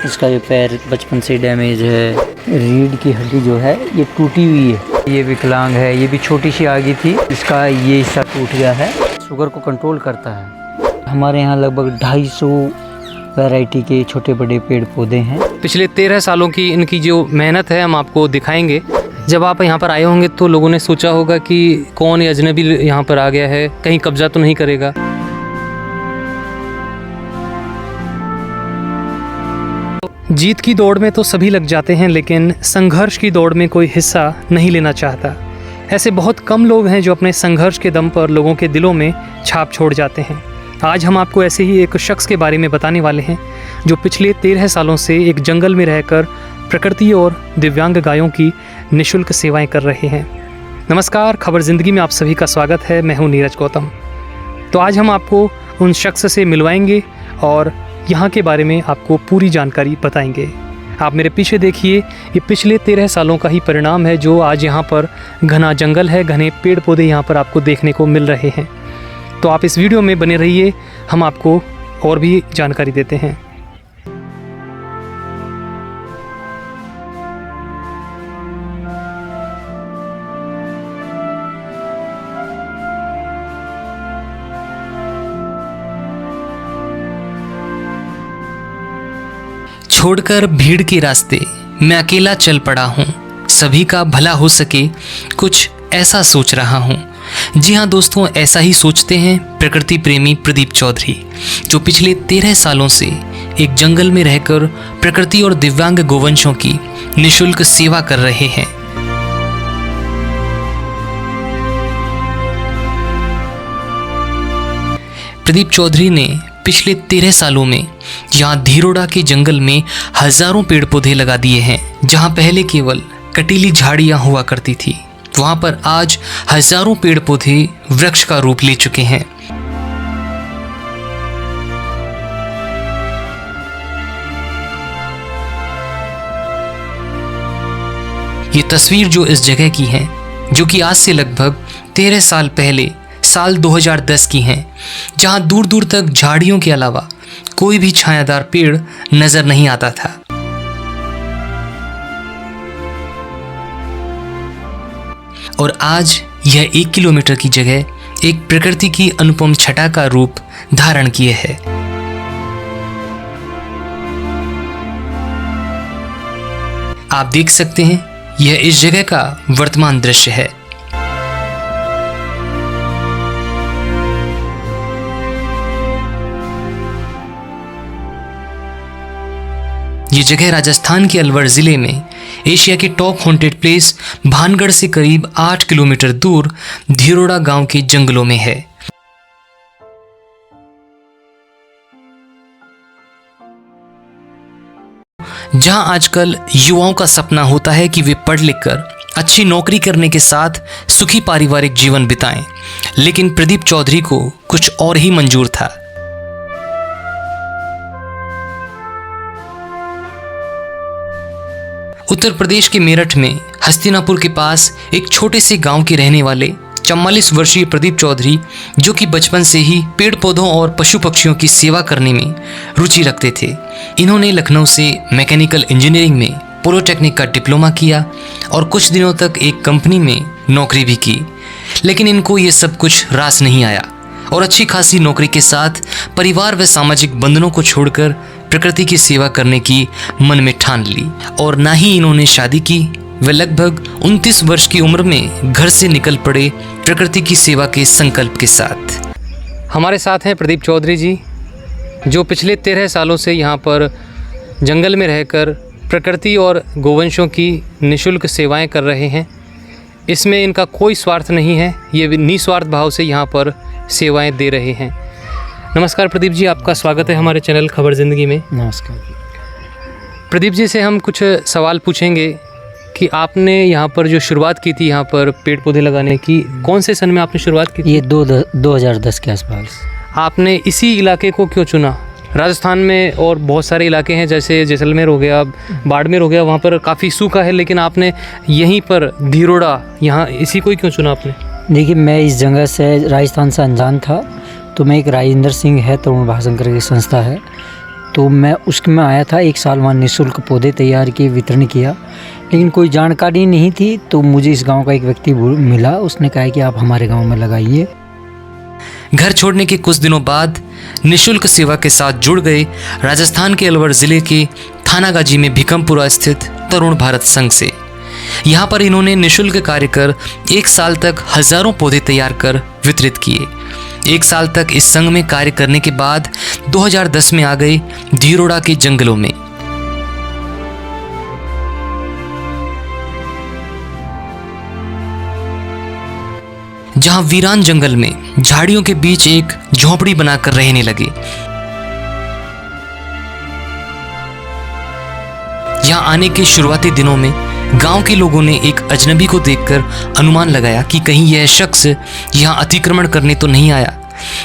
इसका जो पैर बचपन से डैमेज है, रीढ़ की हड्डी जो है ये टूटी हुई है, ये विकलांग है, ये भी छोटी सी आ गई थी, इसका ये हिस्सा टूट गया है। शुगर को कंट्रोल करता है। हमारे यहाँ लगभग 250 वैरायटी के छोटे बड़े पेड़ पौधे हैं। पिछले 13 सालों की इनकी जो मेहनत है हम आपको दिखाएंगे। जब आप यहाँ पर आए होंगे तो लोगों ने सोचा होगा कि कौन ये अजनबी यहाँ पर आ गया है, कहीं कब्जा तो नहीं करेगा। जीत की दौड़ में तो सभी लग जाते हैं, लेकिन संघर्ष की दौड़ में कोई हिस्सा नहीं लेना चाहता। ऐसे बहुत कम लोग हैं जो अपने संघर्ष के दम पर लोगों के दिलों में छाप छोड़ जाते हैं। आज हम आपको ऐसे ही एक शख्स के बारे में बताने वाले हैं जो पिछले 13 सालों से एक जंगल में रहकर प्रकृति और दिव्यांग गायों की निःशुल्क सेवाएं कर रहे हैं। नमस्कार, खबर ज़िंदगी में आप सभी का स्वागत है। मैं हूं नीरज गौतम। तो आज हम आपको उन शख्स से मिलवाएंगे और यहाँ के बारे में आपको पूरी जानकारी बताएंगे। आप मेरे पीछे देखिए, ये पिछले 13 सालों का ही परिणाम है जो आज यहाँ पर घना जंगल है, घने पेड़ पौधे यहाँ पर आपको देखने को मिल रहे हैं। तो आप इस वीडियो में बने रहिए, हम आपको और भी जानकारी देते हैं। छोड़कर भीड़ के रास्ते मैं अकेला चल पड़ा हूँ, सभी का भला हो सके कुछ ऐसा सोच रहा हूँ। जी हाँ दोस्तों, ऐसा ही सोचते हैं प्रकृति प्रेमी प्रदीप चौधरी, जो पिछले 13 सालों से एक जंगल में रहकर प्रकृति और दिव्यांग गोवंशों की निःशुल्क सेवा कर रहे हैं। प्रदीप चौधरी ने पिछले 13 सालों में यहाँ धीरोड़ा के जंगल में हजारों पेड़ पौधे लगा दिए हैं। जहाँ पहले केवल कटीली झाड़ियाँ हुआ करती थी, वहाँ पर आज हजारों पेड़ पौधे वृक्ष का रूप ले चुके हैं। ये तस्वीर जो इस जगह की है, जो कि आज से लगभग 13 साल पहले साल 2010 की हैं, जहां दूर दूर तक झाड़ियों के अलावा कोई भी छायादार पेड़ नजर नहीं आता था। और आज यह 1 किलोमीटर की जगह एक प्रकृति की अनुपम छटा का रूप धारण किए है। आप देख सकते हैं, यह इस जगह का वर्तमान दृश्य है। ये जगह राजस्थान के अलवर जिले में एशिया के टॉप हॉन्टेड प्लेस भानगढ़ से करीब 8 किलोमीटर दूर धीरोड़ा गांव के जंगलों में है। जहां आजकल युवाओं का सपना होता है कि वे पढ़ लिख कर अच्छी नौकरी करने के साथ सुखी पारिवारिक जीवन बिताएं, लेकिन प्रदीप चौधरी को कुछ और ही मंजूर था। उत्तर प्रदेश के मेरठ में हस्तिनापुर के पास एक छोटे से गांव के रहने वाले 44 वर्षीय प्रदीप चौधरी, जो कि बचपन से ही पेड़ पौधों और पशु पक्षियों की सेवा करने में रुचि रखते थे। इन्होंने लखनऊ से मैकेनिकल इंजीनियरिंग में पॉलिटेक्निक का डिप्लोमा किया और कुछ दिनों तक एक कंपनी में नौकरी भी की, लेकिन इनको ये सब कुछ रास नहीं आया और अच्छी खासी नौकरी के साथ परिवार व सामाजिक बंधनों को छोड़कर प्रकृति की सेवा करने की मन में ठान ली। और ना ही इन्होंने शादी की, वे लगभग 29 वर्ष की उम्र में घर से निकल पड़े प्रकृति की सेवा के संकल्प के साथ। हमारे साथ हैं प्रदीप चौधरी जी, जो पिछले 13 सालों से यहाँ पर जंगल में रहकर प्रकृति और गोवंशों की निःशुल्क सेवाएं कर रहे हैं। इसमें इनका कोई स्वार्थ नहीं है, ये निस्वार्थ भाव से यहाँ पर सेवाएं दे रहे हैं। नमस्कार प्रदीप जी, आपका स्वागत है हमारे चैनल खबर ज़िंदगी में। नमस्कार प्रदीप जी से हम कुछ सवाल पूछेंगे कि आपने यहाँ पर जो शुरुआत की थी यहाँ पर पेड़ पौधे लगाने की, कौन से सन में आपने शुरुआत की थी? ये 2010 के आसपास। आपने इसी इलाके को क्यों चुना? राजस्थान में और बहुत सारे इलाके हैं, जैसे जैसलमेर हो गया, बाड़मेर हो गया, वहाँ पर काफ़ी सूखा है, लेकिन आपने यहीं पर धीरोड़ा, यहाँ इसी को ही क्यों चुना आपने? देखिए, मैं इस जगह से राजस्थान से अनजान था, तो मैं एक राजेंद्र सिंह है तरुण भाषण करके संस्था है, तो मैं उसमें आया था 1 साल, वहाँ निःशुल्क पौधे तैयार किए, वितरण किया, लेकिन कोई जानकारी नहीं थी। तो मुझे इस गांव का एक व्यक्ति मिला, उसने कहा कि आप हमारे गांव में लगाइए। घर छोड़ने के कुछ दिनों बाद निःशुल्क सेवा के साथ जुड़ गए राजस्थान के अलवर जिले के थानागाजी में भिकमपुरा स्थित तरुण भारत संघ से। यहाँ पर इन्होंने निःशुल्क कार्य कर 1 साल तक हजारों पौधे तैयार कर वितरित किए। 1 साल तक इस संघ में कार्य करने के बाद 2010 में आ गए धीरोड़ा के जंगलों में। जहां वीरान जंगल में झाड़ियों के बीच एक झोपड़ी बनाकर रहने लगे। यहां आने के शुरुआती दिनों में गांव के लोगों ने एक अजनबी को देखकर अनुमान लगाया कि कहीं यह शख्स यहां अतिक्रमण करने तो नहीं आया,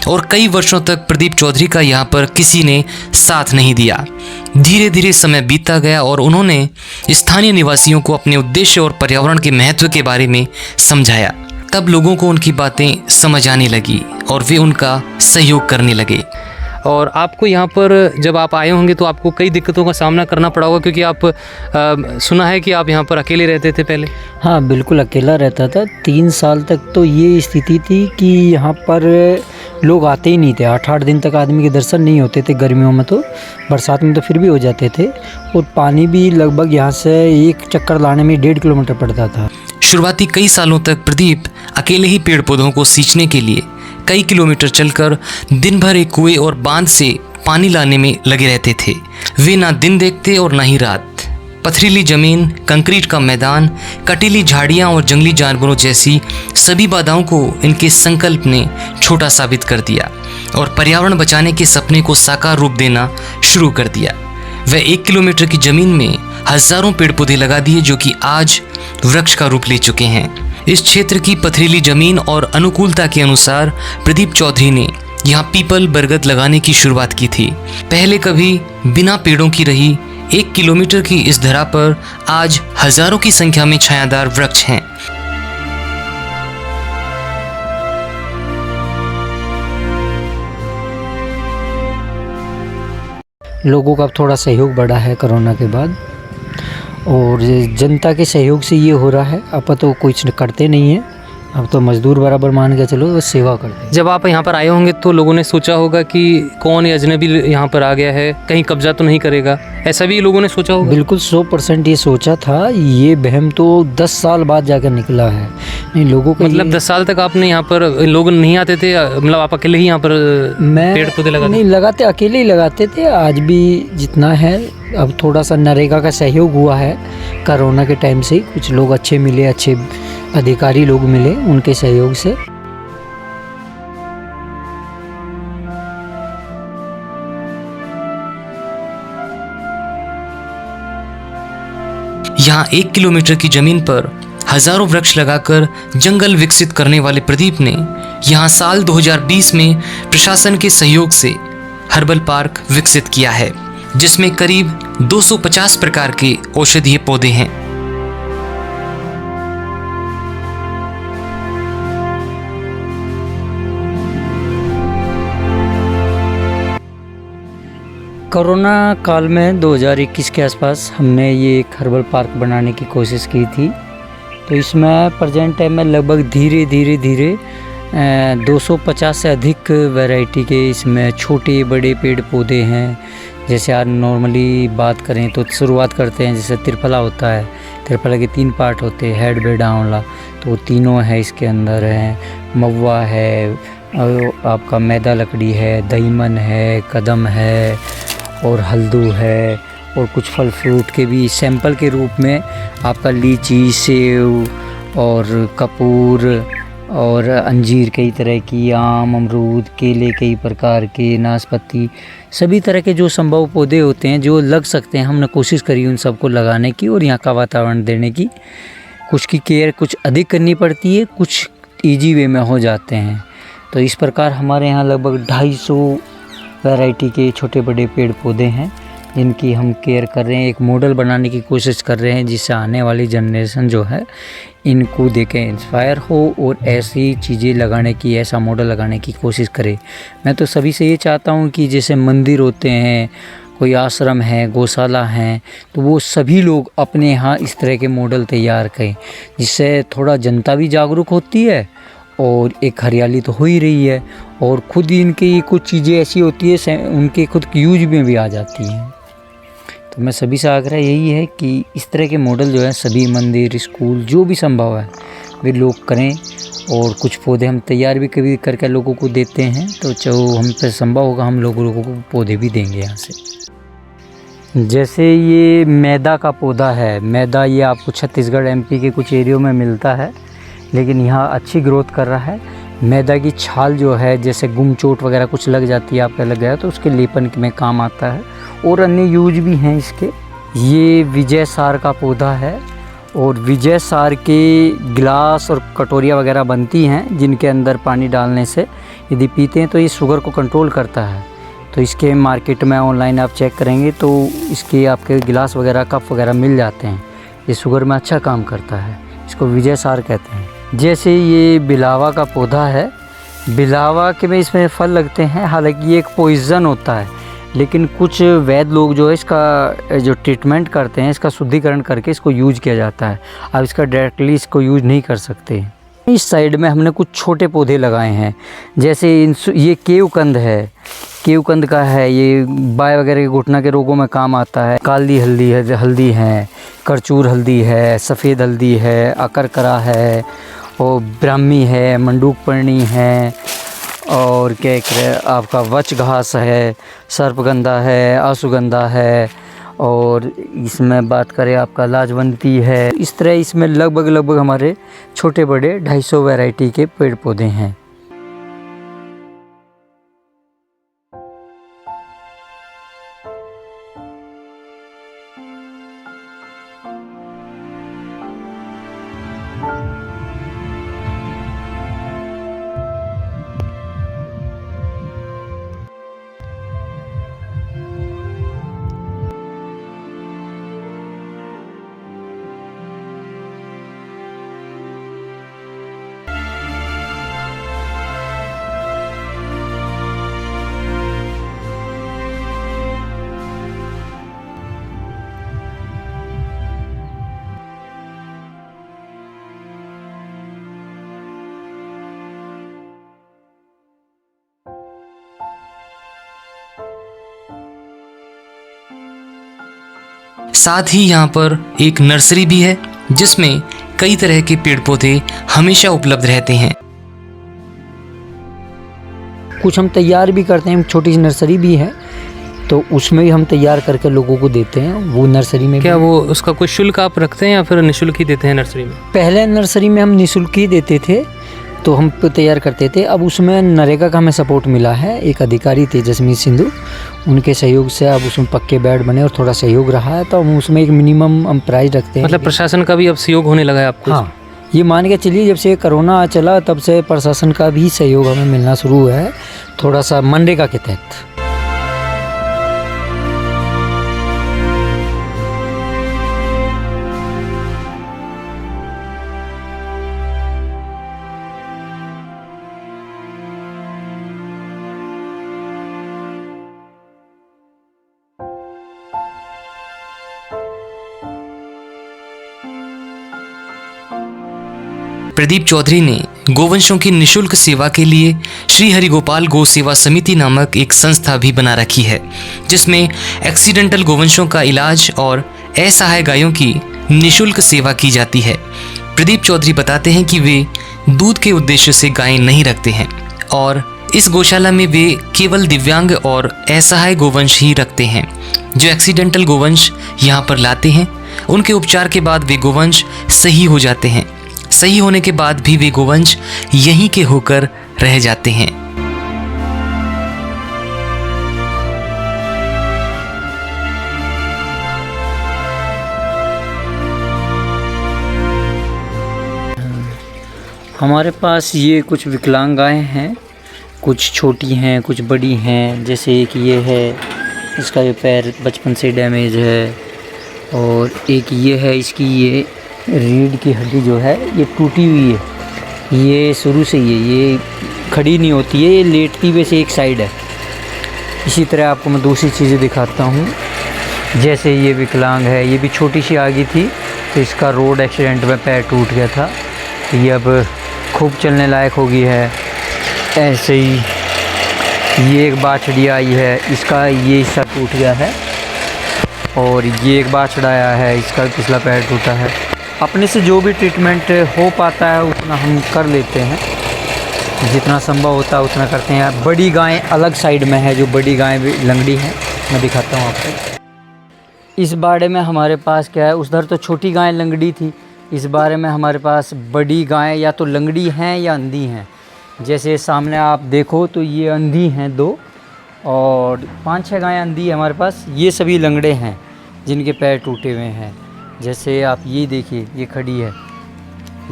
और कई वर्षों तक प्रदीप चौधरी का यहां पर किसी ने साथ नहीं दिया। धीरे धीरे समय बीतता गया और उन्होंने स्थानीय निवासियों को अपने उद्देश्य और पर्यावरण के महत्व के बारे में समझाया। तब लोगों को उनकी बातें समझ आने लगी और वे उनका सहयोग करने लगे। और आपको यहाँ पर जब आप आए होंगे तो आपको कई दिक्कतों का सामना करना पड़ा होगा, क्योंकि आप सुना है कि आप यहाँ पर अकेले रहते थे पहले। हाँ, बिल्कुल अकेला रहता था। 3 साल तक तो ये स्थिति थी कि यहाँ पर लोग आते ही नहीं थे। 8-8 दिन तक आदमी के दर्शन नहीं होते थे गर्मियों में, तो बरसात में तो फिर भी हो जाते थे। और पानी भी लगभग यहाँ से एक चक्कर लाने में 1.5 किलोमीटर पड़ता था। शुरुआती कई सालों तक प्रदीप अकेले ही पेड़ पौधों को सींचने के लिए कई किलोमीटर चलकर दिन भर एक कुएं और बांध से पानी लाने में लगे रहते थे। वे ना दिन देखते और ना ही रात। पथरीली जमीन, कंक्रीट का मैदान, कटीली झाड़ियां और जंगली जानवरों जैसी सभी बाधाओं को इनके संकल्प ने छोटा साबित कर दिया और पर्यावरण बचाने के सपने को साकार रूप देना शुरू कर दिया। वह 1 किलोमीटर की जमीन में हजारों पेड़ पौधे लगा दिए, जो कि आज वृक्ष का रूप ले चुके हैं। इस क्षेत्र की पथरीली जमीन और अनुकूलता के अनुसार प्रदीप चौधरी ने यहाँ पीपल, बरगद लगाने की शुरुआत की थी। पहले कभी बिना पेड़ों की रही 1 किलोमीटर की इस धरा पर आज हजारों की संख्या में छायादार वृक्ष हैं। लोगों का थोड़ा सहयोग बढ़ा है कोरोना के बाद, और जनता के सहयोग से ये हो रहा है। अब तो कुछ करते नहीं है, अब तो मजदूर बराबर मान के चलो, बस सेवा करते हैं। जब आप यहाँ पर आए होंगे तो लोगों ने सोचा होगा कि कौन ये अजनबी यहाँ पर आ गया है, कहीं कब्जा तो नहीं करेगा, ऐसा भी लोगों ने सोचा होगा। बिल्कुल 100% ये सोचा था। ये वहम तो 10 साल बाद जाकर निकला है। नहीं, लोगों को मतलब 10 साल तक आपने यहाँ पर, लोग नहीं आते थे, मतलब आप अकेले ही यहाँ पर पेड़ पौधे लगाते? नहीं लगाते, अकेले ही लगाते थे। आज भी जितना है, अब थोड़ा सा नरेगा का सहयोग हुआ है कोरोना के टाइम से। कुछ लोग अच्छे मिले, अच्छे अधिकारी लोग मिले, उनके सहयोग से। यहाँ 1 किलोमीटर की जमीन पर हजारों वृक्ष लगाकर जंगल विकसित करने वाले प्रदीप ने यहाँ साल 2020 में प्रशासन के सहयोग से हर्बल पार्क विकसित किया है, जिसमें करीब 250 प्रकार के औषधीय पौधे हैं। कोरोना काल में 2021 के आसपास हमने ये एक हर्बल पार्क बनाने की कोशिश की थी। तो इसमें प्रेजेंट टाइम में लगभग धीरे धीरे 250 से अधिक वैरायटी के इसमें छोटे बड़े पेड़ पौधे हैं। जैसे आज नॉर्मली बात करें तो शुरुआत करते हैं, जैसे त्रिफला होता है, त्रिफला के 3 पार्ट होते हैं, हेड, बेड, आंवला, तो तीनों है इसके अंदर है। महुआ है, आपका मैदा लकड़ी है, दहीमन है, कदम है और हल्दू है, और कुछ फल फ्रूट के भी सैंपल के रूप में आपका लीची, सेव और कपूर और अंजीर कई तरह की, आम, अमरूद, केले कई प्रकार के, नाशपाती, सभी तरह के जो संभव पौधे होते हैं जो लग सकते हैं, हमने कोशिश करी उन सबको लगाने की और यहाँ का वातावरण देने की। कुछ की केयर कुछ अधिक करनी पड़ती है, कुछ इजी वे में हो जाते हैं। तो इस प्रकार हमारे यहाँ लगभग 250 वैरायटी के छोटे बड़े पेड़ पौधे हैं जिनकी हम केयर कर रहे हैं। एक मॉडल बनाने की कोशिश कर रहे हैं जिससे आने वाली जनरेशन जो है इनको देख के इंस्पायर हो और ऐसी चीज़ें लगाने की, ऐसा मॉडल लगाने की कोशिश करे। मैं तो सभी से ये चाहता हूँ कि जैसे मंदिर होते हैं, कोई आश्रम है, गौशाला हैं, तो वो सभी लोग अपने यहाँ इस तरह के मॉडल तैयार करें, जिससे थोड़ा जनता भी जागरूक होती है और एक हरियाली तो हो ही रही है, और खुद इनकी कुछ चीज़ें ऐसी होती है उनके खुद यूज में भी आ जाती हैं। तो मैं सभी से आग्रह यही है कि इस तरह के मॉडल जो है सभी मंदिर, स्कूल, जो भी संभव है वे लोग करें, और कुछ पौधे हम तैयार भी कभी करके लोगों को देते हैं, तो जो हम पे संभव होगा हम लोगों को पौधे भी देंगे यहाँ से। जैसे ये मैदा का पौधा है, मैदा ये आपको छत्तीसगढ़ MP के कुछ एरियो में मिलता है, लेकिन यहाँ अच्छी ग्रोथ कर रहा है। मैदा की छाल जो है, जैसे गुम चोट वगैरह कुछ लग जाती है, आपका लग गया तो उसके लेपन में काम आता है, और अन्य यूज भी हैं इसके। ये विजय सार का पौधा है, और विजय सार के गिलास और कटोरियाँ वगैरह बनती हैं, जिनके अंदर पानी डालने से यदि पीते हैं तो ये शुगर को कंट्रोल करता है। तो इसके मार्केट में ऑनलाइन आप चेक करेंगे तो इसके आपके गिलास वगैरह, कप वगैरह मिल जाते हैं। ये शुगर में अच्छा काम करता है, इसको विजय सार कहते हैं। जैसे ये बिलावा का पौधा है, बिलावा के में इसमें फल लगते हैं, हालांकि ये एक पॉइज़न होता है, लेकिन कुछ वैद्य लोग जो है इसका जो ट्रीटमेंट करते हैं, इसका शुद्धिकरण करके इसको यूज किया जाता है। अब इसका डायरेक्टली इसको यूज नहीं कर सकते। इस साइड में हमने कुछ छोटे पौधे लगाए हैं, जैसे ये केवकंद है, केवकंद का है, ये बाय वगैरह के घुटना के रोगों में काम आता है। काली हल्दी है, करचूर हल्दी है, सफ़ेद हल्दी है, अकरकरा है, और ब्राह्मी है, मंडूकपर्णी है, और क्या करें आपका वच घास है, सर्पगंधा है, अश्वगंधा है, और इसमें बात करें आपका लाजवंती है। इस तरह इसमें लगभग हमारे छोटे बड़े 250 वैरायटी के पेड़ पौधे हैं। साथ ही यहाँ पर एक नर्सरी भी है, जिसमें कई तरह के पेड़ पौधे हमेशा उपलब्ध रहते हैं। कुछ हम तैयार भी करते हैं, छोटी सी नर्सरी भी है, तो उसमें भी हम तैयार करके लोगों को देते हैं। वो नर्सरी में क्या वो उसका कोई शुल्क आप रखते हैं या फिर निःशुल्क ही देते हैं नर्सरी में? पहले नर्सरी में हम निःशुल्क ही देते थे, तो हम तैयार करते थे। अब उसमें नरेगा का हमें सपोर्ट मिला है, एक अधिकारी थे जसमीत सिंधु, उनके सहयोग से अब उसमें पक्के बेड बने और थोड़ा सहयोग रहा है, तो हम उसमें एक मिनिमम हम प्राइस रखते हैं। मतलब प्रशासन का भी अब सहयोग होने लगा है आपको? हाँ, ये मान के चलिए जब से कोरोना चला तब से प्रशासन का भी सहयोग हमें मिलना शुरू हुआ है, थोड़ा सा मनरेगा के तहत। प्रदीप चौधरी ने गोवंशों की निशुल्क सेवा के लिए श्री हरिगोपाल गौ सेवा समिति नामक एक संस्था भी बना रखी है, जिसमें एक्सीडेंटल गोवंशों का इलाज और असहाय गायों की निशुल्क सेवा की जाती है। प्रदीप चौधरी बताते हैं कि वे दूध के उद्देश्य से गायें नहीं रखते हैं और इस गौशाला में वे केवल दिव्यांग और असहाय गोवंश ही रखते हैं। जो एक्सीडेंटल गोवंश यहाँ पर लाते हैं, उनके उपचार के बाद वे गोवंश सही हो जाते हैं। सही होने के बाद भी वे गोवंश यहीं के होकर रह जाते हैं। हमारे पास ये कुछ विकलांग गायें हैं, कुछ छोटी हैं, कुछ बड़ी हैं। जैसे एक ये है, इसका ये पैर बचपन से डैमेज है, और एक ये है, इसकी ये रीढ़ की हड्डी जो है ये टूटी हुई है। ये शुरू से ये खड़ी नहीं होती है, ये लेटती वैसे एक साइड है। इसी तरह आपको मैं दूसरी चीज़ें दिखाता हूँ। जैसे ये विकलांग है, ये भी छोटी सी आ गई थी तो इसका रोड एक्सीडेंट में पैर टूट गया था, तो ये अब खूब चलने लायक हो गई है। ऐसे ही ये एक बाछड़ी आई है, इसका ये हिस्सा टूट गया है, और ये एक बाछड़ा आया है, इसका पिछला पैर टूटा है। अपने से जो भी ट्रीटमेंट हो पाता है उतना हम कर लेते हैं, जितना संभव होता है उतना करते हैं। बड़ी गाय अलग साइड में है, जो बड़ी गाय भी लंगड़ी है, मैं दिखाता हूँ आपको। इस बाड़े में हमारे पास क्या है, उधर तो छोटी गाय लंगड़ी थी, इस बारे में हमारे पास बड़ी गाय या तो लंगड़ी हैं या अंधी हैं। जैसे सामने आप देखो तो ये अंधी हैं 2, और 5-6 गायें अंधी है हमारे पास। ये सभी लंगड़े हैं जिनके पैर टूटे हुए हैं। जैसे आप ये देखिए, ये खड़ी है,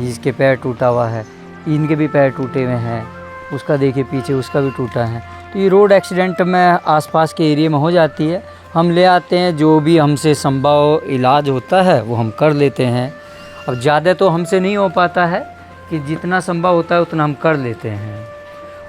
इसके पैर टूटा हुआ है, इनके भी पैर टूटे हुए हैं, उसका देखिए पीछे, उसका भी टूटा है। तो ये रोड एक्सीडेंट में आसपास के एरिया में हो जाती है, हम ले आते हैं, जो भी हमसे संभव इलाज होता है वो हम कर लेते हैं। अब ज़्यादा तो हमसे नहीं हो पाता है, कि जितना संभव होता है उतना हम कर लेते हैं।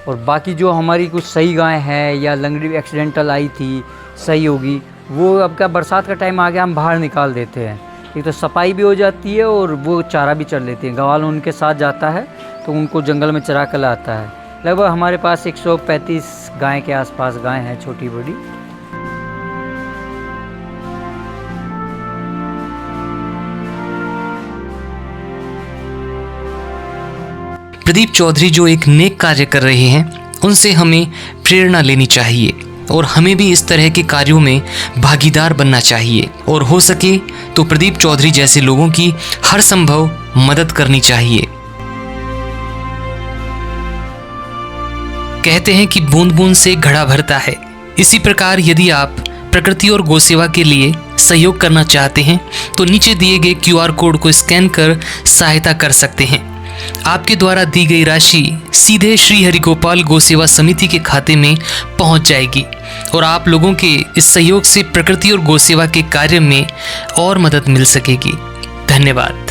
और बाकी जो हमारी कुछ सही गाय है या लंगड़ी एक्सीडेंटल आई थी सही होगी, वो अब क्या बरसात का टाइम आ गया, हम बाहर निकाल देते हैं। एक तो सफाई भी हो जाती है और वो चारा भी चर लेती है। गवाल उनके साथ जाता है तो उनको जंगल में चरा कर लाता है। लगभग हमारे पास 135 गाय के आसपास गाय हैं, छोटी बड़ी। प्रदीप चौधरी जो एक नेक कार्य कर रहे हैं, उनसे हमें प्रेरणा लेनी चाहिए और हमें भी इस तरह के कार्यों में भागीदार बनना चाहिए, और हो सके तो प्रदीप चौधरी जैसे लोगों की हर संभव मदद करनी चाहिए। कहते हैं कि बूंद बूंद से घड़ा भरता है। इसी प्रकार यदि आप प्रकृति और गौसेवा के लिए सहयोग करना चाहते हैं तो नीचे दिए गए QR कोड को स्कैन कर सहायता कर सकते हैं। आपके द्वारा दी गई राशि सीधे श्री हरिगोपाल गौसेवा समिति के खाते में पहुंच जाएगी और आप लोगों के इस सहयोग से प्रकृति और गौसेवा के कार्य में और मदद मिल सकेगी। धन्यवाद।